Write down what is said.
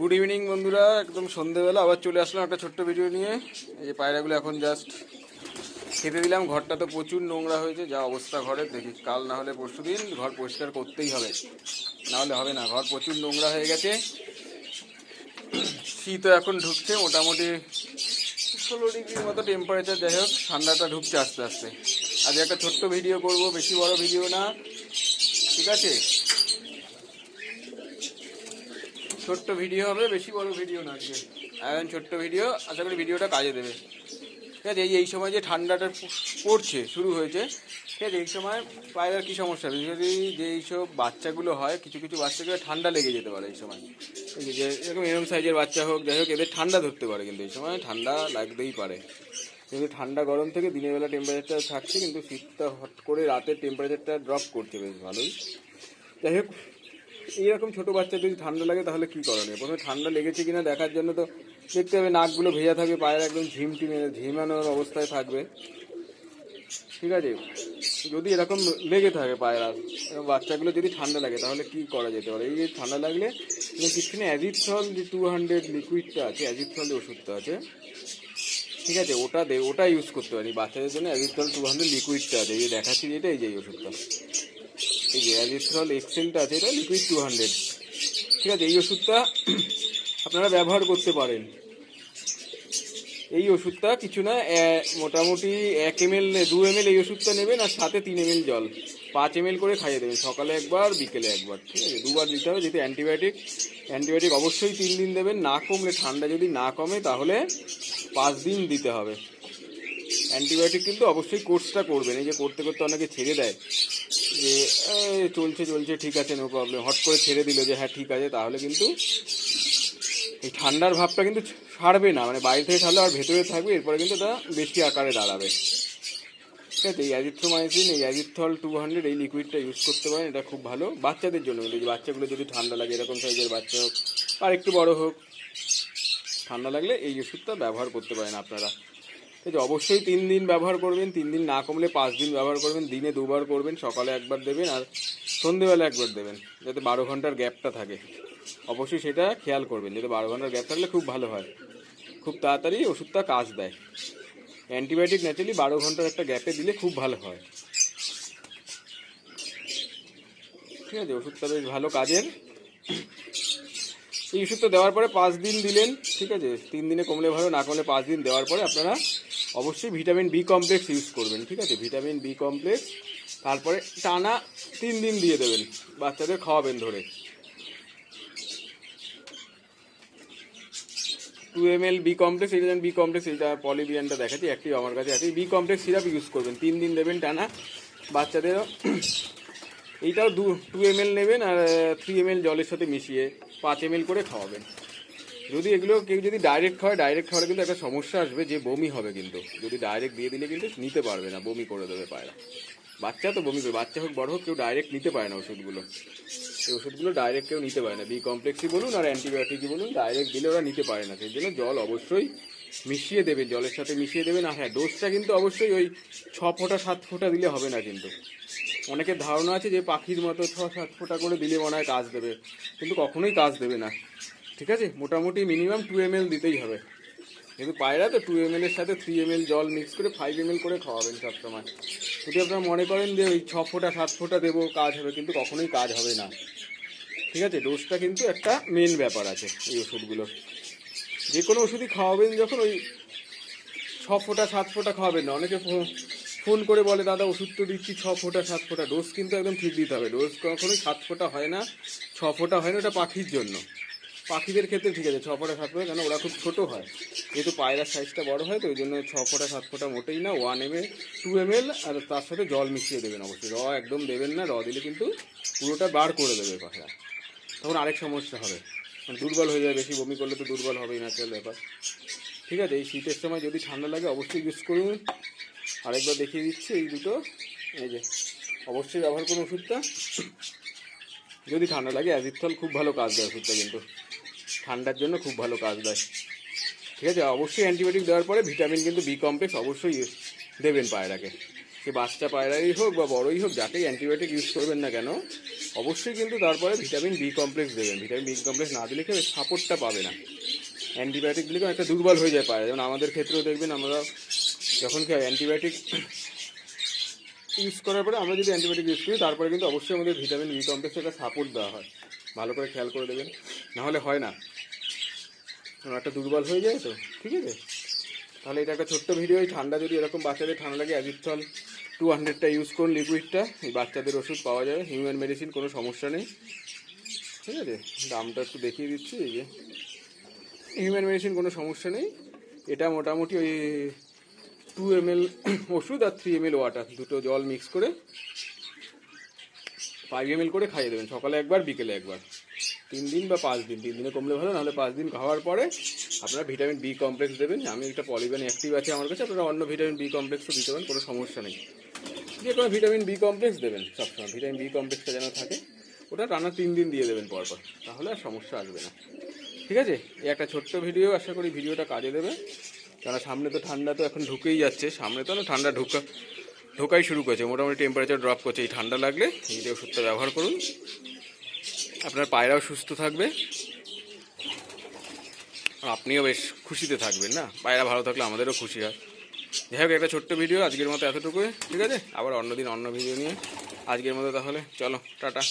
Good evening বন্ধুরা, একদম সন্ধ্যেবেলা আবার চলে আসলাম একটা ছোট্ট ভিডিও নিয়ে। এই যে পায়রাগুলো এখন জাস্ট খেতে দিলাম। ঘরটা তো প্রচুর নোংরা হয়েছে, যা অবস্থা ঘরে দেখি, কাল না হলে পরশু দিন ঘর পরিষ্কার করতেই হবে, না হলে হবে না। ঘর প্রচুর নোংরা হয়ে গেছে। শীতও এখন ঢুকছে, মোটামুটি 16 ডিগ্রির মতো টেম্পারেচার। যাই হোক, ঠান্ডাটা ঢুকছে আস্তে আস্তে। আজ একটা ছোট্ট ভিডিও করব, বেশি বড় ভিডিও না, ঠিক আছে? ছোট্ট ভিডিও হবে, বেশি বড় ভিডিও না আজকে। এখন ছোট্ট ভিডিও, আশা করি ভিডিওটা কাজে দেবে, ঠিক আছে? এই সময় যে ঠান্ডাটা পড়ছে, শুরু হয়েছে, ঠিক আছে? এই সময় পায়রার কী সমস্যা, যদি যে এইসব বাচ্চাগুলো হয়, কিছু কিছু বাচ্চাগুলো ঠান্ডা লেগে যেতে পারে এই সময়। এই যে এরকম এরকম সাইজের বাচ্চা হোক, যাই হোক, এদের ঠান্ডা ধরতে পারে, কিন্তু এই সময় ঠান্ডা লাগতেই পারে। কিন্তু ঠান্ডা গরম থেকে দিনের বেলা টেম্পারেচারটা থাকছে, কিন্তু শীতটা হট করে রাতের টেম্পারেচারটা ড্রপ করছে বেশ ভালোই। যাই হোক, এইরকম ছোটো বাচ্চা যদি ঠান্ডা লাগে তাহলে কী করণীয়? প্রথমে ঠান্ডা লেগেছে কিনা দেখার জন্য তো দেখতে হবে, নাকগুলো ভেজা থাকবে, পায়ের একদম ঝিমানোর অবস্থায় থাকবে, ঠিক আছে? যদি এরকম লেগে থাকে পায়রার বাচ্চাগুলো, যদি ঠান্ডা লাগে তাহলে কি করা যেতে পারে? এই যে ঠান্ডা লাগলে কিছু না, অ্যাজিথ্রল যে 200 লিকুইডটা আছে, অ্যাজিথ্রল যে ওষুধটা আছে, ঠিক আছে, ওটা ইউজ করতে পারি বাচ্চাদের জন্য। অ্যাজিথ্রল 200 লিকুইডটা আছে, এই যে দেখাচ্ছি যেটা, এই যে এই ওষুধটা, এই যে অ্যাজিথ্রল এক্সেলটা আছে, এটা লিকুইড 200, ঠিক আছে? এই ওষুধটা আপনারা ব্যবহার করতে পারেন। এই ওষুধটা কিছু না, মোটামুটি 1 ml 2 ml এই ওষুধটা নেবেন, আর সাথে 3 ml জল, 5 ml করে খাইয়ে দেবেন, সকালে একবার বিকেলে একবার, ঠিক আছে? দুবার দিতে হবে, যেহেতু অ্যান্টিবায়োটিক অবশ্যই 3 দিন দেবেন। না কমলে, ঠান্ডা যদি না কমে তাহলে 5 দিন দিতে হবে অ্যান্টিবায়োটিক, কিন্তু অবশ্যই কোর্সটা করবেন। এই যে করতে করতে অনেকে ছেড়ে দেয়, যে চলছে ঠিক আছে, নো প্রবলেম, হট করে ছেড়ে দিল যে হ্যাঁ ঠিক আছে, তাহলে কিন্তু এই ঠান্ডার ভাবটা কিন্তু ছাড়বে না, মানে বাইরে থেকে ছাড়লে আর ভেতরে থাকবে, এরপরে কিন্তু এটা বেশি আকারে দাঁড়াবে, ঠিক আছে? এই অ্যাজিথ্রোমাইসিন, এই অ্যাজিথ্রল 200 এই লিকুইডটা ইউজ করতে পারেন, এটা খুব ভালো বাচ্চাদের জন্য। কিন্তু এই বাচ্চাগুলো যদি ঠান্ডা লাগে, এরকম সাইজের বাচ্চা হোক আর একটু বড় হোক, ঠান্ডা লাগলে এই ওষুধটা ব্যবহার করতে পারেন আপনারা। ঠিক আছে? অবশ্যই 3 দিন ব্যবহার করবেন, 3 দিন না কমলে 5 দিন ব্যবহার করবেন। দিনে 2বার করবেন, সকালে একবার দেবেন আর সন্ধেবেলা একবার দেবেন, যাতে 12 ঘন্টার গ্যাপটা থাকে। অবশ্যই সেটা খেয়াল করবেন, যাতে 12 ঘন্টার গ্যাপ থাকলে খুব ভালো হয়, খুব তাড়াতাড়ি ওষুধটা কাজ দেয়। অ্যান্টিবায়োটিক ন্যাচারালি 12 ঘন্টার একটা গ্যাপে দিলে খুব ভালো হয়, ঠিক আছে? ওষুধটা বেশ ভালো কাজের। এই ওষুধটা দেওয়ার পরে 5 দিন দিলেন, ঠিক আছে? 3 দিনে কমলে ভালো, না কমলে 5 দিন দেওয়ার পরে আপনারা অবশ্যই ভিটামিন বি কমপ্লেক্স ইউজ করবেন, ঠিক আছে? ভিটামিন বি কমপ্লেক্স তারপরে টানা 3 দিন দিয়ে দেবেন, বাচ্চাদের খাওয়াবেন ধরে। 2 ml বি কমপ্লেক্স, এটা বি কমপ্লেক্স, এটা পলিবিয়ানটা দেখাচ্ছি, একটি আমার কাছে আছে। বি কমপ্লেক্স সিরাপ ইউজ করবেন, 3 দিন দেবেন টানা বাচ্চাদেরও। এইটাও 2 ml নেবেন, আর 3 ml জলের সাথে মিশিয়ে 5 ml করে খাওয়াবেন। যদি এগুলো কেউ যদি ডাইরেক্ট খাওয়ালে কিন্তু একটা সমস্যা আসবে, যে বমি হবে। কিন্তু যদি ডাইরেক্ট দিয়ে দিলে কিন্তু নিতে পারবে না, বমি করে দেবে পায়রা। বাচ্চা তো বমি করবে, বাচ্চা হোক বড় হোক, কেউ ডাইরেক্ট নিতে পারে না ওষুধগুলো। এই ওষুধগুলো ডাইরেক্ট কেউ নিতে পারে না, বি কমপ্লেক্সই বলুন আর অ্যান্টিবায়োটিকই বলুন, ডাইরেক্ট দিলে ওরা নিতে পারে না। সেই জন্য জল অবশ্যই মিশিয়ে দেবেন, জলের সাথে মিশিয়ে দেবেন। আর হ্যাঁ, ডোজটা কিন্তু অবশ্যই ওই 6 ফোঁটা 7 ফোঁটা দিলে হবে না। কিন্তু অনেকের ধারণা আছে যে পাখির মতো 6-7 ফোঁটা করে দিলে মনে হয় কাজ দেবে, কিন্তু কখনোই কাজ দেবে না, ঠিক আছে? মোটামুটি মিনিমাম 2 ml দিতেই হবে। কিন্তু পায়রা তো 2 ml এর সাথে 3 ml জল মিক্স করে 5 ml করে খাওয়াবেন সবসময়। যদি আপনারা মনে করেন যে ওই 6 ফোঁটা 7 ফোঁটা দেবো কাজ হবে, কিন্তু কখনোই কাজ হবে না, ঠিক আছে? ডোজটা কিন্তু একটা মেন ব্যাপার আছে এই ওষুধগুলো। যে কোনো ওষুধই খাওয়াবেন যখন, ওই 6 ফোঁটা 7 ফোঁটা খাওয়াবেন না। অনেকে ফোন করে বলে, দাদা ওষুধ তো দিচ্ছি 6 ফোঁটা 7 ফোঁটা, ডোজ কিন্তু একদম ঠিক দিতে হবে। ডোজ কখনোই 7 ফোঁটা হয় না, 6 ফোঁটা হয় না, ওটা পাখির জন্য। পাখিদের ক্ষেত্রে ঠিক আছে 6 ফোঁটা 7 ফোঁটা, কেন ওরা খুব ছোটো হয়, যেহেতু পায়রার সাইজটা বড় হয়, তো ওই জন্য 6 ফোঁটা 7 ফোঁটা মোটেই না। 1 ml 2 ml, আর তার সাথে জল মিশিয়ে দেবেন অবশ্যই। একদম দেবেন না, দিলে কিন্তু পুরোটা বার করে দেবে পায়রা, তখন আরেক সমস্যা হবে, মানে দুর্বল হয়ে যাবে। বেশি বমি করলে তো দুর্বল হবেই, ন্যাচারাল ব্যাপার, ঠিক আছে? এই শীতের সময় যদি ঠান্ডা লাগে অবশ্যই ইউজ করুন। আরেকবার দেখিয়ে দিচ্ছি, এই দুটো, এই যে অবশ্যই ব্যবহার করুন ওষুধটা যদি ঠান্ডা লাগে। অ্যাজিথ্রল খুব ভালো কাজ দেয় ওষুধটা, কিন্তু ঠান্ডার জন্য খুব ভালো কাজ দেয়, ঠিক আছে? অবশ্যই অ্যান্টিবায়োটিক দেওয়ার পরে ভিটামিন কিন্তু বি কমপ্লেক্স অবশ্যই দেবেন পায়রাকে। সে বাচ্চা পায়রাই হোক বা বড়ই হোক, যাকেই অ্যান্টিবায়োটিক ইউজ করবেন না কেন, অবশ্যই কিন্তু তারপরে ভিটামিন বি কমপ্লেক্স দেবেন। ভিটামিন বি কমপ্লেক্স না দিলে কেউ সাপোর্টটা পাবে না। অ্যান্টিবায়োটিক দিলে একটা দুর্বল হয়ে যায় পায়, যেমন আমাদের ক্ষেত্রেও দেখবেন আমরা যখন কি অ্যান্টিবায়োটিক ইউজ করার পরে আমরা যদি অ্যান্টিবায়োটিক ইউজ করি তারপরে কিন্তু অবশ্যই আমাদের ভিটামিন বি কমপ্লেক্স একটা সাপোর্ট দেওয়া হয়। ভালো করে খেয়াল করে দেবেন, নাহলে হয় না, একটা দুর্বল হয়ে যায় তো। ঠিক আছে, তাহলে এটা একটা ছোট্ট ভিডিও। ঠান্ডা যদি এরকম বাচ্চাদের ঠান্ডা লাগে অ্যাজিথ্রল 200টা ইউজ করুন, লিকুইডটা। এই বাচ্চাদের ওষুধ পাওয়া যাবে, হিউম্যান মেডিসিন, কোনো সমস্যা নেই। ঠিক আছে, দামটা একটু দেখিয়ে দিচ্ছি। এই যে হিউম্যান মেডিসিন, কোনো সমস্যা নেই। এটা মোটামুটি ওই 2 ml ওষুধ আর 3 ml ওয়াটার, দুটো জল মিক্স করে 5 ml করে খাইয়ে দেবেন, সকালে একবার বিকেলে একবার, 3 দিন বা 5 দিন। 3 দিনে কমলে ভালো, নাহলে 5 দিন খাওয়ার পরে আপনারা ভিটামিন বি কমপ্লেক্স দেবেন। আমি একটা পলিবেন অ্যাক্টিভ আছে আমার কাছে, আপনারা অন্য ভিটামিন বি কমপ্লেক্সও দিতে পারেন, কোনো সমস্যা নেই। যে কোনো ভিটামিন বি কমপ্লেক্স দেবেন সবসময়, ভিটামিন বি কমপ্লেক্সটা যেন থাকে, ওটা টানা 3 দিন দিয়ে দেবেন পরপর, তাহলে আর সমস্যা আসবে না। ঠিক আছে, এই একটা ছোট্ট ভিডিও, আশা করি ভিডিওটা কাজে দেবে। কারণ সামনে তো ঠান্ডা তো এখন ঢুকেই যাচ্ছে, সামনে তো না ঠান্ডা ঢোকাই শুরু করেছে, মোটামুটি টেম্পারেচার ড্রপ করছে। এই ঠান্ডা লাগলে এই যে ওষুধটা ব্যবহার করুন, আপনার পায়রাও সুস্থ থাকবে আর আপনিও বেশ খুশিতে থাকবেন। না, পায়রা ভালো থাকলে আমাদেরও খুশি হয়। যাই হোক, একটা ছোট্ট ভিডিও আজকের মতো এতটুকুই। ঠিক আছে, আবার অন্যদিন অন্য ভিডিও নিয়ে। আজকের মতো তাহলে চলো, টাটা।